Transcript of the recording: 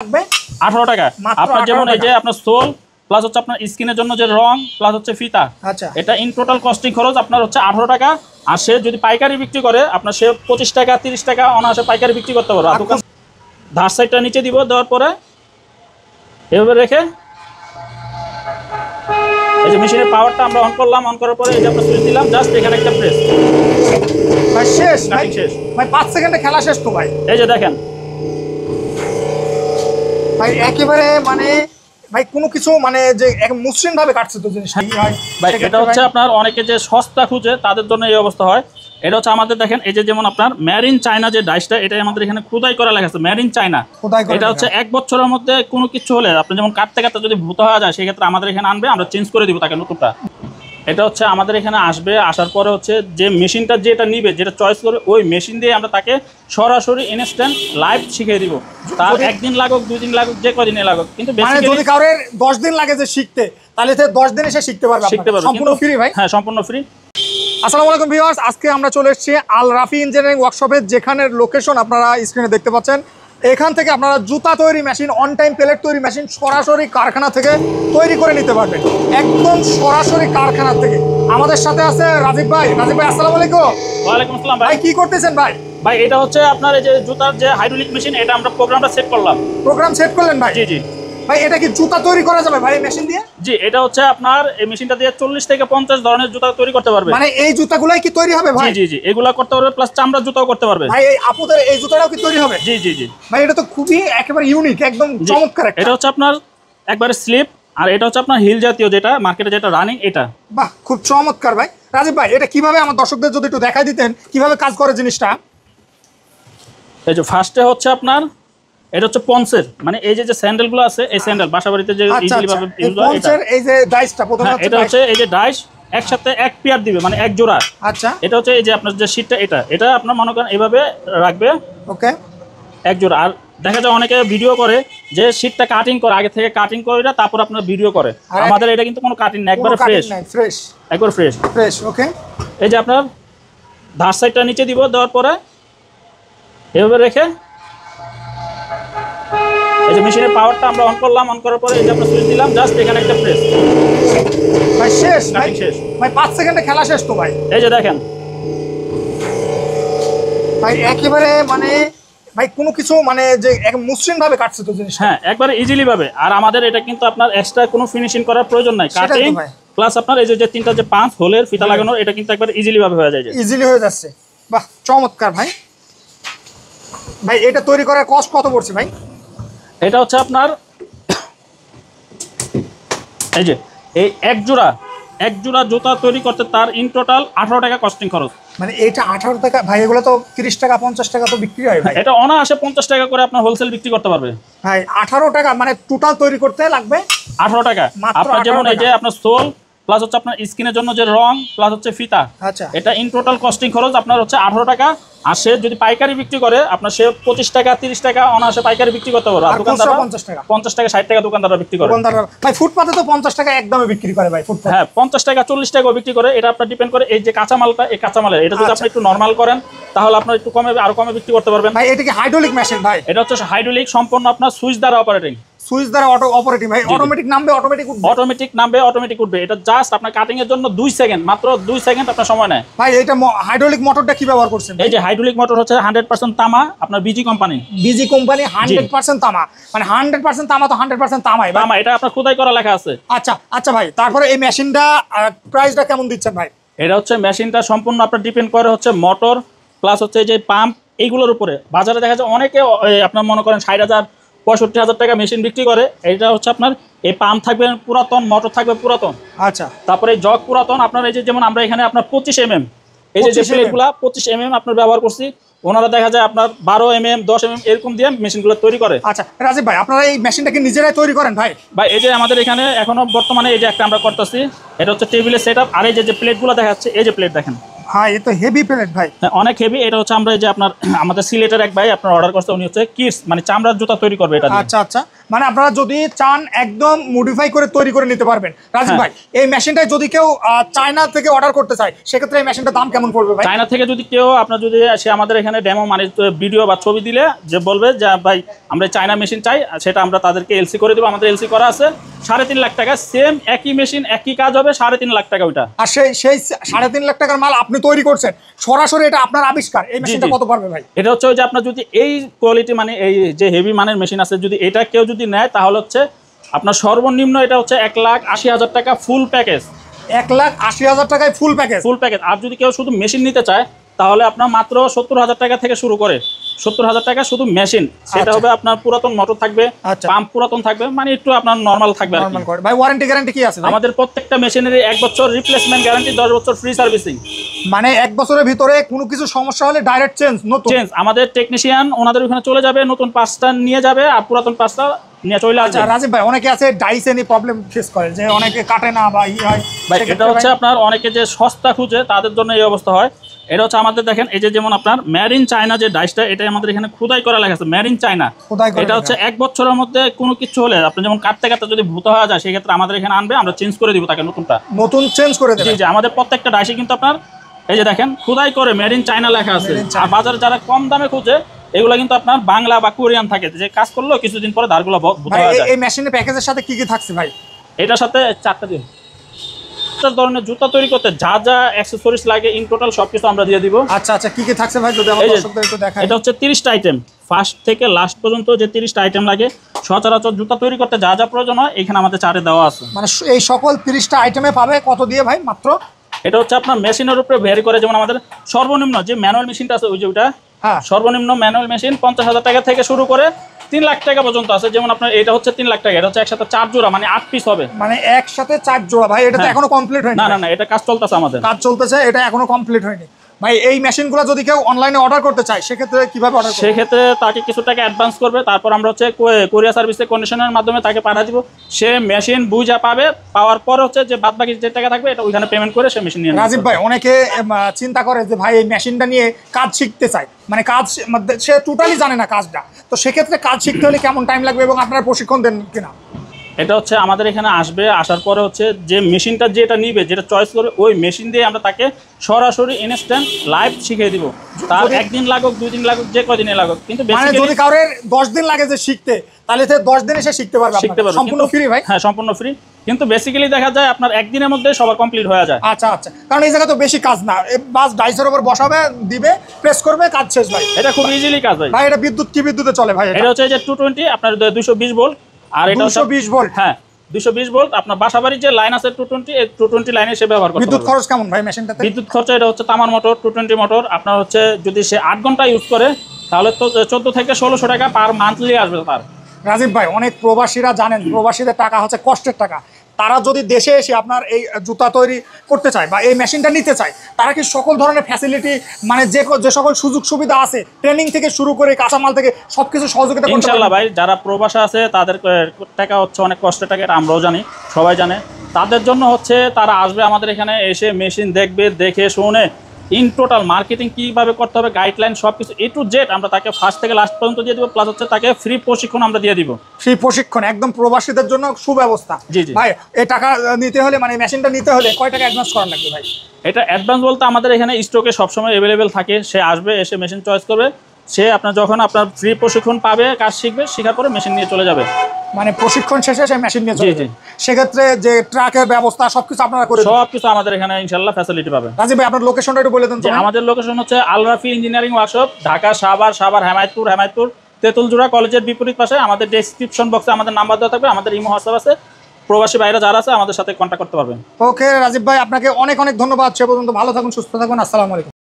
18 টাকা। আপনার যেমন এই যে আপনার সোল প্লাস হচ্ছে আপনার স্কিনের জন্য যে রং প্লাস হচ্ছে ফিতা, আচ্ছা এটা ইন টোটাল কস্টিং খরচ আপনার হচ্ছে 18 টাকা। আর সে যদি পাইকারি বিক্রি করে আপনার সে 25 টাকা 30 টাকা অনায়াসে পাইকারি বিক্রি করতে পারবে। আর দোকান ধার সাইডটা নিচে দিব, দেওয়ার পরে এভাবে রেখে এই যে মেশিনের পাওয়ারটা আমরা অন করলাম, অন করার পরে এই যে আমরা সুইচ দিলাম, জাস্ট এখানে একটা প্রেস ভাই শেষ শেষ ভাই 5 সেকেন্ডে খেলা শেষ তো ভাই। এই যে দেখেন ভাই একেবারে মানে ভাই কোনো কিছু মানে যে মসৃণ ভাবে কাটছে তো জিনিসটা। ভাই এটা হচ্ছে আপনার অনেকে যে সস্তা খুঁজে তাদের জন্য এই অবস্থা হয়। এটা হচ্ছে আমাদের দেখেন এই যে যেমন আপনার মেরিন চায়না যে ডাইসটা, এটাই আমাদের এখানে খোদাই করা লেখা আছে মেরিন চায়না। এটা হচ্ছে 1 বছরের মধ্যে কোনো কিছু হলে আপনি যেমন কাটতে কাটতে যদি ভূত হয়ে যায় সেক্ষেত্রে আমাদের এখানে আনবে, আমরা চেঞ্জ করে দিব তাকে নতুনটা। এটা হচ্ছে আমাদের এখানে আসবে, আসার পরে হচ্ছে যে মেশিনটা যেটা নিবে যেটা চয়েস করে ওই মেশিন দিয়ে আমরা তাকে সরাসরি ইনস্ট্যান্ট লাইভ শিখিয়ে দিব। তার 1 দিন লাগুক 2 দিন লাগুক যে কদিনে লাগুক, কিন্তু যদি কারোর 10 দিন লাগে যে শিখতে, তাহলে 10 দিনে সে শিখতে পারবে। সম্পূর্ণ ফ্রি ভাই? হ্যাঁ সম্পূর্ণ ফ্রি। আসসালামু আলাইকুম ভিউয়ার্স, আজকে আমরা চলে এসেছি আল রাফি ইঞ্জিনিয়ারিং ওয়ার্কশপে, যেখানের লোকেশন আপনারা স্ক্রিনে দেখতে পাচ্ছেন। এখান থেকে আপনারা জুতা তৈরি মেশিন, অন টাইম প্লেট তৈরি মেশিন সরাসরি কারখানা থেকে তৈরি করে নিতে পারবেন, একদম সরাসরি কারখানা থেকে। আমাদের সাথে আছে রাজীব ভাই। রাজীব ভাই আসসালামু আলাইকুম। ওয়ালাইকুম আসসালাম ভাই। কি করতেছেন ভাই? ভাই এটা হচ্ছে আপনার এই যে জুতার যে হাইড্রোলিক মেশিন, এটা আমরা প্রোগ্রামটা সেট করলাম। প্রোগ্রাম সেট করলেন ভাই? জি জি ভাই এটা কি জুতা তৈরি করা যাবে ভাই মেশিন দিয়ে? জি, এটা হচ্ছে আপনার এই মেশিনটা দিয়ে 40 থেকে 50 ধরনের জুতা তৈরি করতে পারবে। মানে এই জুতাগুলাই কি তৈরি হবে ভাই? জি জি, এগুলা করতে পারবে, প্লাস চামড়া জুতাও করতে পারবে। ভাই এই আপুদের এই জুতাটাও কি তৈরি হবে? জি জি জি ভাই এটা তো খুবই একেবারে ইউনিক, একদম চমৎকার একটা। এটা হচ্ছে আপনার একবারে স্লিপ, আর এটা হচ্ছে আপনার হিল জাতীয় যেটা মার্কেটে যেটা রানিং এটা। বাহ, খুব চমৎকার ভাই। রাজীব ভাই এটা কিভাবে আমার দর্শকদের যদি একটু দেখাই দিতেন কিভাবে কাজ করে জিনিসটা। এই যে ফার্স্টে হচ্ছে আপনার এটা হচ্ছে পন্সের, মানে এই যে স্যান্ডেলগুলো আছে এই স্যান্ডেল বাসাবাড়িতে যে ইজিলি ভাবে ইউজ হয়, পন্সের এই যে ডাইসটা প্রথমে এটা হচ্ছে এই যে ডাইস একসাথে এক পেয়ার দিবে, মানে এক জোড়া। আচ্ছা এটা হচ্ছে এই যে আপনার যে শীটটা এটা আপনার মনে করেন এইভাবে রাখবে, ওকে, এক জোড়া। আর দেখা যায় অনেকে ভিডিও করে যে শীটটা কাটিং করে, আগে থেকে কাটিং করে তারপর আপনার ভিডিও করে। আমাদের এটা কিন্তু কোনো কাটিং না, একবারে ফ্রেশ, একবার ফ্রেশ। ওকে, এই যে আপনার ধার সাইডটা নিচে দিব, দেওয়ার পরে এভাবে রেখে এই যে মেশিনের পাওয়ারটা আমরা অন করলাম, অন করার পরে এই যে আমরা সুইচ দিলাম, জাস্ট এখানে একটা প্রেস ভাই শেষ শেষ ভাই 5 সেকেন্ডে খেলা শেষ তো ভাই। এই যে দেখেন ভাই একেবারে মানে ভাই কোনো কিছু মানে যে মসৃণ ভাবে কাটছে তো জিনিসটা। হ্যাঁ একবারে ইজিলি ভাবে। আর আমাদের এটা কিন্তু আপনার এক্সট্রা কোনো ফিনিশিং করার প্রয়োজন নাই, কাটিং প্লাস আপনার এই যে তিনটা যে 5 হোলের ফিতা লাগানো, এটা কিন্তু একবার ইজিলি ভাবে হয়ে যায়, ইজিলি হয়ে যাচ্ছে। বাহ চমৎকার ভাই। ভাই এটা তৈরি করার কষ্ট কত পড়ছে ভাই? এটা হচ্ছে আপনার এই যে এই এক জোড়া জুতা তৈরি করতে তার ইন টোটাল 18 টাকা কস্টিং খরচ। মানে এটা 18 টাকা ভাই, এগুলো তো 30 টাকা 50 টাকা তো বিক্রি হয় ভাই। এটা অনায়াসে 50 টাকা করে আপনার হোলসেল বিক্রি করতে পারবে ভাই। 18 টাকা মানে টোটাল তৈরি করতে লাগবে 18 টাকা। আপনার যেমন এই যে আপনার সোল প্লাস হচ্ছে আপনার স্কিনের জন্য যে রং প্লাস হচ্ছে ফিতা, আচ্ছা এটা ইন টোটাল কস্টিং খরচ আপনার হচ্ছে 18 টাকা। আর সে যদি পাইকারি বিক্রি করে আপনার সে 25 টাকা 30 টাকা অনায়াসে পাইকারি বিক্রি করতে পারবে। আর দোকানদাররা 50 টাকা 60 টাকা দোকানদাররা বিক্রি করে। ভাই ফুটপাতে তো 50 টাকা একদমে বিক্রি করে ভাই ফুটপাতে। হ্যাঁ 50 টাকা 40 টাকাও বিক্রি করে। এটা আপনার ডিপেন্ড করে এই যে কাঁচামালটা, এই কাঁচামালের এটা যদি আপনি একটু নরমাল করেন তাহলে আপনার একটু কমে আরো কমে বিক্রি করতে পারবেন। ভাই এটা কি হাইড্রোলিক মেশিন ভাই? এটা হচ্ছে হাইড্রোলিক, সম্পূর্ণ আপনার সুইচ দ্বারা অপারেটিং। সুইচ দ্বারা অপারেটিং ভাই। অটোমেটিক নামবে, অটোমেটিক উঠবে। এটা জাস্ট আপনার কাটিং এর জন্য 2 সেকেন্ড, মাত্র 2 সেকেন্ড আপনার সময় নেয় ভাই। এটা হাইড্রোলিক মোটরটা কি ব্যবহার করছেন? এই যে হাইড্রোলিক মোটর হচ্ছে 100% তামা, আপনার বিজি কোম্পানি 100% তামা। মানে 100% তামা তো 100% তামাই ভাই। তামা, এটা আপনার খোদাই করা লেখা আছে। আচ্ছা ভাই, তারপরে এই মেশিনটা প্রাইসটা কেমন দিচ্ছেন ভাই? এটা হচ্ছে মেশিনটা সম্পূর্ণ আপনার ডিপেন্ড করে হচ্ছে মোটর প্লাস হচ্ছে যে পাম্প, এইগুলোর উপরে। বাজারে দেখা যায় অনেকে আপনার মনে করেন 60,000 65,000 টাকা মেশিন বিক্রি করে। এটা হচ্ছে আপনার এই পাম্প থাকবে পুরাতন, মোটর থাকবে পুরাতন, আচ্ছা। তারপরে এই জগ পুরাতন। আপনার এই যে যেমন আমরা এখানে আপনার 25 mm এই যে প্লেটগুলা 25 mm আপনার ব্যবহার করছি, ওনারা দেখা যায় আপনার 12 mm 10 mm এরকম দিয়ে মেশিনগুলো তৈরি করে। আচ্ছা রাজীব ভাই, আপনারা এই মেশিনটা কি নিজেরাই তৈরি করেন ভাই? ভাই এই যে আমাদের এখানে এখনো বর্তমানে এই যে একটা আমরা করতেছি, এটা হচ্ছে টেবিলের সেটআপ। আর এই যে প্লেটগুলো দেখা যাচ্ছে, এই যে প্লেট দেখেন, ভাই এ তো হেভি প্লেট ভাই। হ্যাঁ, অনেক হেভি। এটা হচ্ছে আমরা এই যে আপনার আমাদের সিলেটের এক ভাই আপনার অর্ডার করছে, উনি হচ্ছে কিডস মানে চামড়ার জুতা তৈরি করবে এটা দিয়ে। আচ্ছা আচ্ছা, মানে আপনারা যদি চান একদম মডিফাই করে তৈরি করে নিতে পারবেন। রাজীব ভাই এই মেশিনটা যদি কেউ চায়না থেকে অর্ডার করতে চায় সেক্ষেত্রে এই মেশিনটার দাম কেমন পড়বে ভাই? চায়না থেকে যদি কেউ আপনার যদি সে আমাদের এখানে ডেমো মানে ভিডিও বা ছবি দিলে যে বলবে যে ভাই আমরা চায়না মেশিন চাই, সেটা আমরা তাদেরকে এলসি করে দেবো। আমাদের এলসি করা আছে 3.5 লাখ টাকা, সেম একই মেশিন একই কাজ হবে 3.5 লাখ টাকা ওইটা। আর সেই 3.5 লাখ টাকার মাল আপনি তৈরি করছেন সরাসরি, এটা আপনার আবিষ্কার। এই মেশিনটা কত পারবে ভাই? এটা হচ্ছে ওই যে আপনার যদি এই কোয়ালিটি মানে এই যে হেভি মানের মেশিন আছে, যদি এটা কেউ যদি নেয় তাহলে হচ্ছে আপনার সর্বনিম্ন এটা হচ্ছে 1,80,000 টাকা ফুল প্যাকেজ। 1,80,000 টাকায় ফুল প্যাকেজ? Full package. আর যদি কেউ শুধু মেশিন নিতে চায় তাহলে আপনার মাত্র 70,000 টাকা থেকে শুরু করে 70,000 টাকা শুধু মেশিন। সেটা হবে আপনার পুরাতন মোটর থাকবে, পাম্প পুরাতন থাকবে, মানে একটু আপনার নরমাল থাকবে আর কি। ভাই ওয়ারেন্টি গ্যারান্টি কি আছে? আমাদের প্রত্যেকটা মেশিনের 1 বছর রিপ্লেসমেন্ট গ্যারান্টি, 10 বছর ফ্রি সার্ভিসিং। মানে 1 বছরের ভিতরে কোনো কিছু সমস্যা হলে ডাইরেক্ট চেঞ্জ, নতুন চেঞ্জ। আমাদের টেকনিশিয়ান ওনাদের ওখানে চলে যাবে, নতুন পাঁচটা নিয়ে যাবে আর পুরাতন পাঁচটা নিয়ে চলে আসবে। রাজীব ভাই অনেকে আছে ডাইসে নিয়ে প্রবলেম ফেস করে, যে অনেকে কাটে না বা হয়। ভাই এটা হচ্ছে আপনার অনেকে যে সস্তা খুঁজে তাদের জন্য এই অবস্থা হয়। এটা হচ্ছে আমাদের দেখেন এই যে যেমন আপনার মেড ইন চায়না যে ডাইসটা, এটা আমাদের এখানে খোদাই করা লেখা আছে মেড ইন চায়না। এটা হচ্ছে 1 বছরের মধ্যে কোনো কিছু হলে আপনি যেমন কাটতে কাটতে যদি ভূত হয়ে যায় সেক্ষেত্রে আমাদের এখানে আনবে, আমরা চেঞ্জ করে দিব তাকে, নতুন চেঞ্জ করে দেব। জি জি, আমাদের প্রত্যেকটা ডাইসে কিন্তু আপনার এই যে দেখেন খোদাই করে মেড ইন চায়না লেখা আছে। আর বাজারে যারা কম দামে খুঁজে এগুলো কিন্তু আপনার বাংলা বা কোরিয়ান থাকে, যে কাজ করলো কিছুদিন পরে ধারগুলো ভূত হয়ে যায়। এই মেশিনের প্যাকেজের সাথে কি কি থাকছে ভাই? এটার সাথে 4টা দিন ধরনের জুতা তৈরি করতে যা যা অ্যাকসেসরিজ লাগে ইন টোটাল সবকিছু আমরা দিয়ে দিব। আচ্ছা আচ্ছা, কি কি থাকছে ভাই যদি আমাদের দর্শকদের একটু দেখাই? এটা হচ্ছে 30টা আইটেম, ফার্স্ট থেকে লাস্ট পর্যন্ত যে 30টা আইটেম লাগে সচরাচর জুতা তৈরি করতে যা যা প্রয়োজন হয় এখানে আমাদের চার্টে দেওয়া আছে। মানে এই সকল 30টা আইটেমে পাবে কত দিয়ে ভাই? মাত্র এটা হচ্ছে আপনার মেশিনের উপরে ভ্যারি করে। যেমন আমাদের সর্বনিম্ন যে ম্যানুয়াল মেশিনটা আছে ওই যে ওটা, সর্বনিম্ন ম্যানুয়াল মেশিন 50,000 টাকা থেকে শুরু করে 3 লাখ টাকা পর্যন্ত আছে। যেমন আপনার এটা হচ্ছে 3 লাখ টাকা, এটা হচ্ছে একসাথে 4 জোড়া মানে 8 পিস হবে। মানে একসাথে 4 জোড়া ভাই? এটা তো এখনো কমপ্লিট হয়নি। না না না, এটা কাজ চলতেছে, আমাদের কাজ চলতেছে, এটা এখনো কমপ্লিট হয়নি ভাই। এই মেশিনগুলো যদি কেউ অনলাইনে অর্ডার করতে চায় সেক্ষেত্রে কিভাবে অর্ডার করবে? সেক্ষেত্রে তাকে কিছু টাকা অ্যাডভান্স করবে, তারপর আমরা হচ্ছে কোরিয়ার সার্ভিসে কন্ডিশনের মাধ্যমে তাকে পাঠিয়ে দিব। সে মেশিন বুঝা পাবে, পাওয়ার পর হচ্ছে যে বাদ বাকি যে টাকা থাকবে এটা ওইখানে পেমেন্ট করে সে মেশিন নিয়ে নেবে। রাজীব ভাই অনেকে চিন্তা করে যে ভাই এই মেশিনটা নিয়ে কাজ শিখতে চায়, মানে কাজ সে টোটালি জানে না কাজটা, তো সেক্ষেত্রে কাজ শিখতে হলে কেমন টাইম লাগবে এবং আপনারা প্রশিক্ষণ দেন কিনা? এটা হচ্ছে আমাদের এখানে আসবে, আসার পরে হচ্ছে যে মেশিনটা যেটা নিবে, যেটা চয়েস করবে ওই মেশিন দিয়ে আমরা তাকে সরাসরি ইনস্ট্যান্ট লাইভ শিখিয়ে দিব। তার 1 দিন লাগুক 2 দিন লাগুক যে কদিনে লাগুক, কিন্তু যদি কারোর 10 দিন লাগে যে শিখতে, তাহলে 10 দিনে সে শিখতে পারবে সম্পূর্ণ ফ্রি ভাই? হ্যাঁ সম্পূর্ণ ফ্রি, কিন্তু বেসিক্যালি দেখা যায় আপনার 1 দিনের মধ্যে সবার কমপ্লিট হয়ে যায়। আচ্ছা আচ্ছা, কারণ এই জায়গা তো বেশি কাজ না, বাস ডাইসের উপর বসাবে, দিবে, প্রেস করবে, কাজ শেষ ভাই। এটা খুব ইজিলি কাজ ভাই। ভাই এটা বিদ্যুৎ কি বিদ্যুতে চলে ভাই? এটা হচ্ছে যে 220 আপনার 220 ভোল্ট, আর এটা 220 ভোল্ট। হ্যাঁ 220 ভোল্ট। আপনার বাসাবাড়ির যে লাইন আছে 220, এই 220 লাইনে সে ব্যবহার করতে পারবে। বিদ্যুৎ খরচ কেমন ভাই মেশিনটাতে? বিদ্যুৎ খরচ এটা হচ্ছে তামার মোটর 220 মোটর, আপনার হচ্ছে যদি সে 8 ঘন্টা ইউজ করে তাহলে তো 14 থেকে 1600 টাকা পার মান্থলি আসবে তার। রাজীব ভাই অনেক প্রবাসীরা জানেন প্রবাসীদের টাকা হচ্ছে কষ্টের টাকা, তারা যদি দেশে এসে আপনার এই জুতা তৈরি করতে চায় বা এই মেশিনটা নিতে চায়, তারা কি সকল ধরনের ফ্যাসিলিটি মানে যে সকল সুযোগ সুবিধা আছে ট্রেনিং থেকে শুরু করে কাঁচামাল থেকে সবকিছু সহযোগিতা করতে পারবে? ইনশাআল্লাহ ভাই, যারা প্রবাসে আছে তাদের টাকা হচ্ছে অনেক কষ্টের টাকা, এটা আমরাও জানি, সবাই জানে। তাদের জন্য হচ্ছে তারা আসবে আমাদের এখানে, এসে মেশিন দেখবে, দেখে শুনে ইন টোটাল মার্কেটিং কীভাবে করতে হবে গাইডলাইন সব কিছু A to Z আমরা তাকে ফার্স্ট থেকে লাস্ট পর্যন্ত দিয়ে দিব। প্লাস হচ্ছে তাকে ফ্রি প্রশিক্ষণ আমরা দিয়ে দিব। ফ্রি প্রশিক্ষণ একদম প্রবাসীদের জন্য সুব্যবস্থা। জি জি ভাই এই টাকা নিতে হলে মানে মেশিনটা নিতে হলে কয় টাকা অ্যাডভান্স করার লাগবে ভাই? এটা অ্যাডভান্স বলতে আমাদের এখানে স্টকে সবসময় অ্যাভেলেবেল থাকে। সে আসবে, এসে মেশিন চয়েস করবে, সে আপনার যখন আপনার ফ্রি প্রশিক্ষণ পাবে, কাজ শিখবে, শেখার পরে মেশিন নিয়ে চলে যাবে। মানে প্রশিক্ষণ শেষে সে মেশিন নিয়ে চলে যাবে। সেক্ষেত্রে যে ট্রাকের ব্যবস্থা সবকিছু আপনারা করে দেন? সবকিছু আমাদের এখানে ইনশাআল্লাহ ফ্যাসিলিটি পাবে। রাজীব ভাই আপনার লোকেশনটা একটু বলে দেন তো। আমাদের লোকেশন হচ্ছে আল রাফি ইঞ্জিনিয়ারিং ওয়ার্কশপ, ঢাকা সাভার হেমায়তপুর তেঁতুলজোড়া কলেজের বিপরীত পাশে। আমাদের ডেসক্রিপশন বক্সে আমাদের নাম্বার দেওয়া থাকবে, আমাদের ইমো হোয়াটসঅ্যাপ আছে, প্রবাসী ভাইরা যারা আছে আমাদের সাথে কন্ট্যাক্ট করতে পারবেন। ওকে রাজীব ভাই আপনাকে অনেক অনেক ধন্যবাদ। সে পর্যন্ত ভালো থাকুন, সুস্থ থাকুন। আসসালামু আলাইকুম।